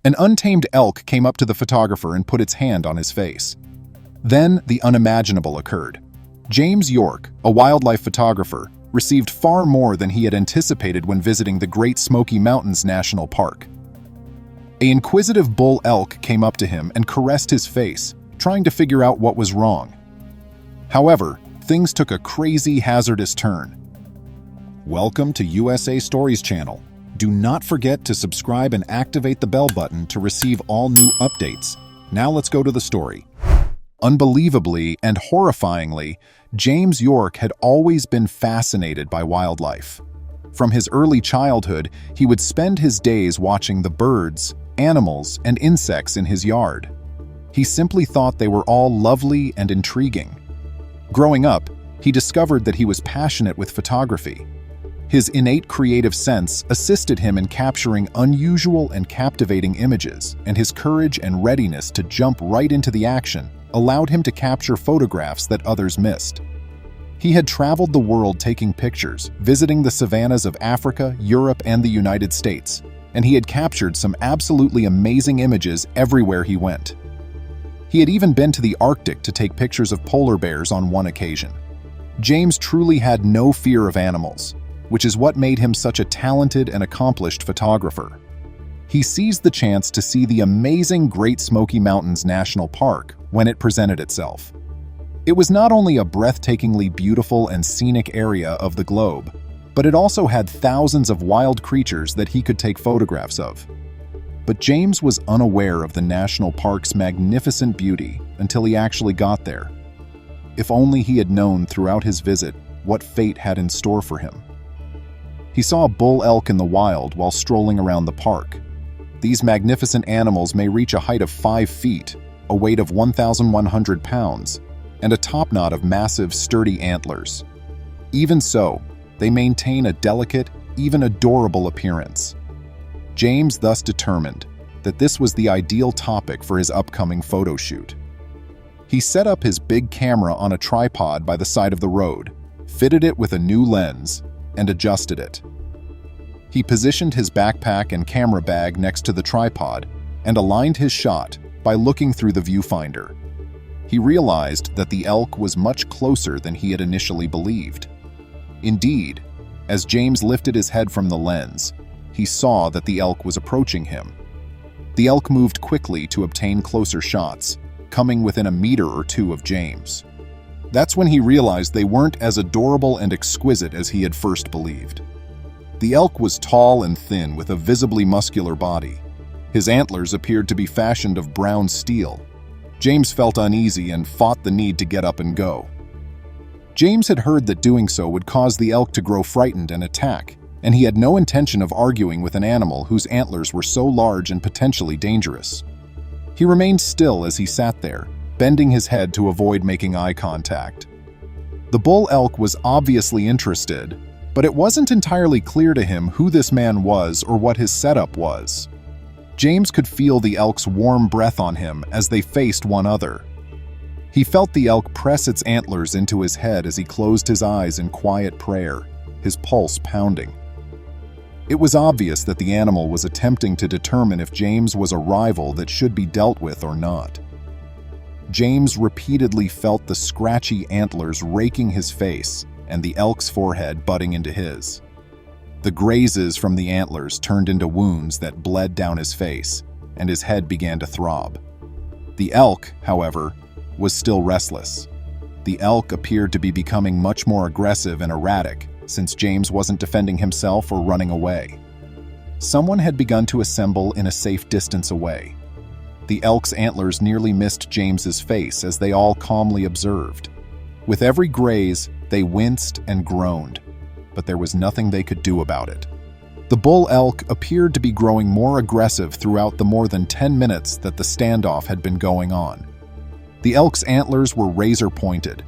An untamed elk came up to the photographer and put its hand on his face. Then the unimaginable occurred. James York, a wildlife photographer, received far more than he had anticipated when visiting the Great Smoky Mountains National Park. An inquisitive bull elk came up to him and caressed his face, trying to figure out what was wrong. However, things took a crazy, hazardous turn. Welcome to USA Stories channel. Do not forget to subscribe and activate the bell button to receive all new updates. Now let's go to the story. Unbelievably and horrifyingly, James York had always been fascinated by wildlife. From his early childhood, he would spend his days watching the birds, animals, and insects in his yard. He simply thought they were all lovely and intriguing. Growing up, he discovered that he was passionate with photography. His innate creative sense assisted him in capturing unusual and captivating images, and his courage and readiness to jump right into the action allowed him to capture photographs that others missed. He had traveled the world taking pictures, visiting the savannas of Africa, Europe, and the United States, and he had captured some absolutely amazing images everywhere he went. He had even been to the Arctic to take pictures of polar bears on one occasion. James truly had no fear of animals, which is what made him such a talented and accomplished photographer. He seized the chance to see the amazing Great Smoky Mountains National Park when it presented itself. It was not only a breathtakingly beautiful and scenic area of the globe, but it also had thousands of wild creatures that he could take photographs of. But James was unaware of the national park's magnificent beauty until he actually got there. If only he had known throughout his visit what fate had in store for him. He saw a bull elk in the wild while strolling around the park. These magnificent animals may reach a height of 5 feet, a weight of 1,100 pounds, and a topknot of massive, sturdy antlers. Even so, they maintain a delicate, even adorable appearance. James thus determined that this was the ideal topic for his upcoming photo shoot. He set up his big camera on a tripod by the side of the road, fitted it with a new lens, and adjusted it. He positioned his backpack and camera bag next to the tripod and aligned his shot by looking through the viewfinder. He realized that the elk was much closer than he had initially believed. Indeed, as James lifted his head from the lens, he saw that the elk was approaching him. The elk moved quickly to obtain closer shots, coming within a meter or two of James. That's when he realized they weren't as adorable and exquisite as he had first believed. The elk was tall and thin with a visibly muscular body. His antlers appeared to be fashioned of brown steel. James felt uneasy and fought the need to get up and go. James had heard that doing so would cause the elk to grow frightened and attack, and he had no intention of arguing with an animal whose antlers were so large and potentially dangerous. He remained still as he sat there, bending his head to avoid making eye contact. The bull elk was obviously interested, but it wasn't entirely clear to him who this man was or what his setup was. James could feel the elk's warm breath on him as they faced one another. He felt the elk press its antlers into his head as he closed his eyes in quiet prayer, his pulse pounding. It was obvious that the animal was attempting to determine if James was a rival that should be dealt with or not. James repeatedly felt the scratchy antlers raking his face and the elk's forehead butting into his. The grazes from the antlers turned into wounds that bled down his face, and his head began to throb. The elk, however, was still restless. The elk appeared to be becoming much more aggressive and erratic, since James wasn't defending himself or running away. Someone had begun to assemble in a safe distance away. The elk's antlers nearly missed James's face as they all calmly observed. With every graze, they winced and groaned, but there was nothing they could do about it. The bull elk appeared to be growing more aggressive throughout the more than 10 minutes that the standoff had been going on. The elk's antlers were razor-pointed,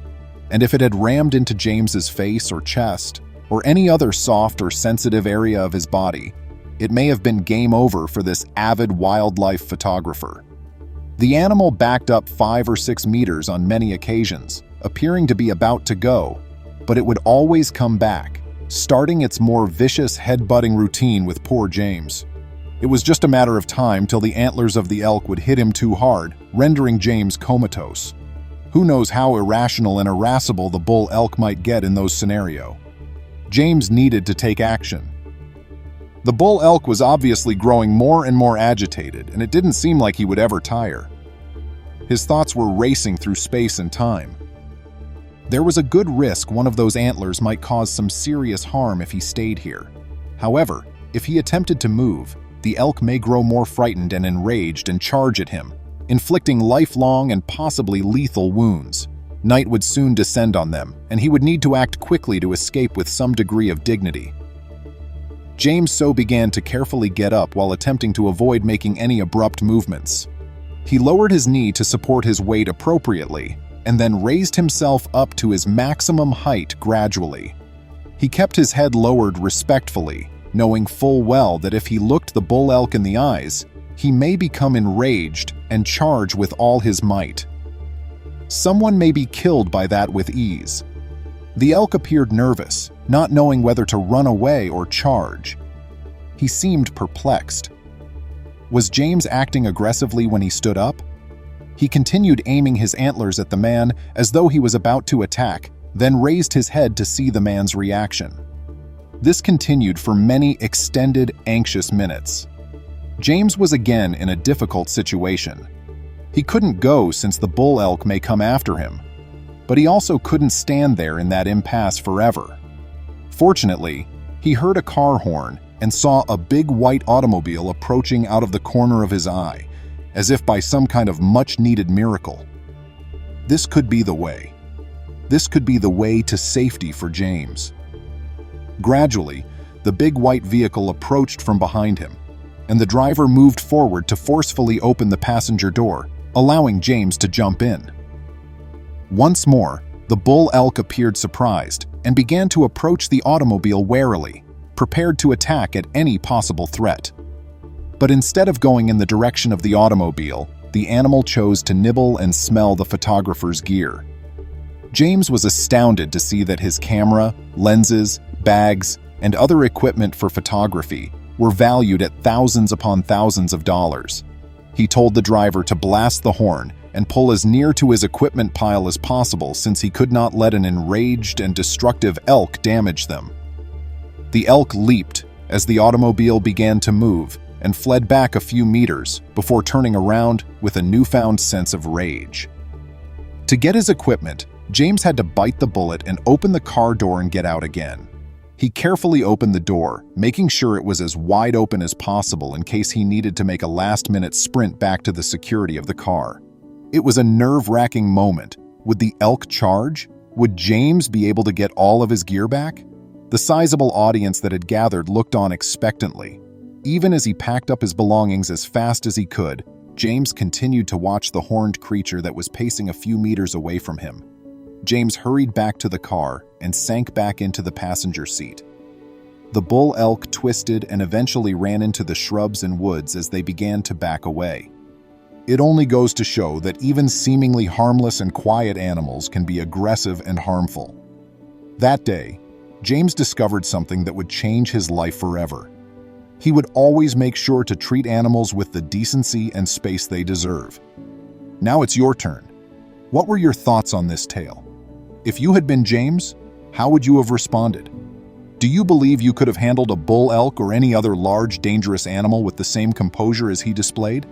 and if it had rammed into James's face or chest, or any other soft or sensitive area of his body, it may have been game over for this avid wildlife photographer. The animal backed up 5 or 6 meters on many occasions, appearing to be about to go, but it would always come back, starting its more vicious head-butting routine with poor James. It was just a matter of time till the antlers of the elk would hit him too hard, rendering James comatose. Who knows how irrational and irascible the bull elk might get in those scenarios. James needed to take action. The bull elk was obviously growing more and more agitated, and it didn't seem like he would ever tire. His thoughts were racing through space and time. There was a good risk one of those antlers might cause some serious harm if he stayed here. However, if he attempted to move, the elk may grow more frightened and enraged and charge at him, inflicting lifelong and possibly lethal wounds. Night would soon descend on them, and he would need to act quickly to escape with some degree of dignity. James so began to carefully get up while attempting to avoid making any abrupt movements. He lowered his knee to support his weight appropriately, and then raised himself up to his maximum height gradually. He kept his head lowered respectfully, knowing full well that if he looked the bull elk in the eyes, he may become enraged and charge with all his might. Someone may be killed by that with ease. The elk appeared nervous, not knowing whether to run away or charge. He seemed perplexed. Was James acting aggressively when he stood up? He continued aiming his antlers at the man as though he was about to attack, then raised his head to see the man's reaction. This continued for many extended, anxious minutes. James was again in a difficult situation. He couldn't go since the bull elk may come after him, but he also couldn't stand there in that impasse forever. Fortunately, he heard a car horn and saw a big white automobile approaching out of the corner of his eye, as if by some kind of much-needed miracle. This could be the way. This could be the way to safety for James. Gradually, the big white vehicle approached from behind him, and the driver moved forward to forcefully open the passenger door, allowing James to jump in. Once more, the bull elk appeared surprised and began to approach the automobile warily, prepared to attack at any possible threat. But instead of going in the direction of the automobile, the animal chose to nibble and smell the photographer's gear. James was astounded to see that his camera, lenses, bags, and other equipment for photography were valued at thousands upon thousands of dollars. He told the driver to blast the horn and pull as near to his equipment pile as possible since he could not let an enraged and destructive elk damage them. The elk leaped as the automobile began to move and fled back a few meters before turning around with a newfound sense of rage. To get his equipment, James had to bite the bullet and open the car door and get out again. He carefully opened the door, making sure it was as wide open as possible in case he needed to make a last-minute sprint back to the security of the car. It was a nerve-wracking moment. Would the elk charge? Would James be able to get all of his gear back? The sizable audience that had gathered looked on expectantly. Even as he packed up his belongings as fast as he could, James continued to watch the horned creature that was pacing a few meters away from him. James hurried back to the car and sank back into the passenger seat. The bull elk twisted and eventually ran into the shrubs and woods as they began to back away. It only goes to show that even seemingly harmless and quiet animals can be aggressive and harmful. That day, James discovered something that would change his life forever. He would always make sure to treat animals with the decency and space they deserve. Now it's your turn. What were your thoughts on this tale? If you had been James, how would you have responded? Do you believe you could have handled a bull elk or any other large, dangerous animal with the same composure as he displayed?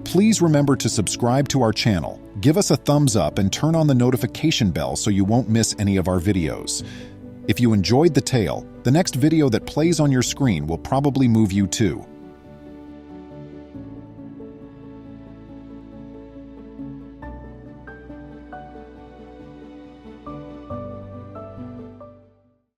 Please remember to subscribe to our channel, give us a thumbs up, and turn on the notification bell so you won't miss any of our videos. If you enjoyed the tale, the next video that plays on your screen will probably move you too.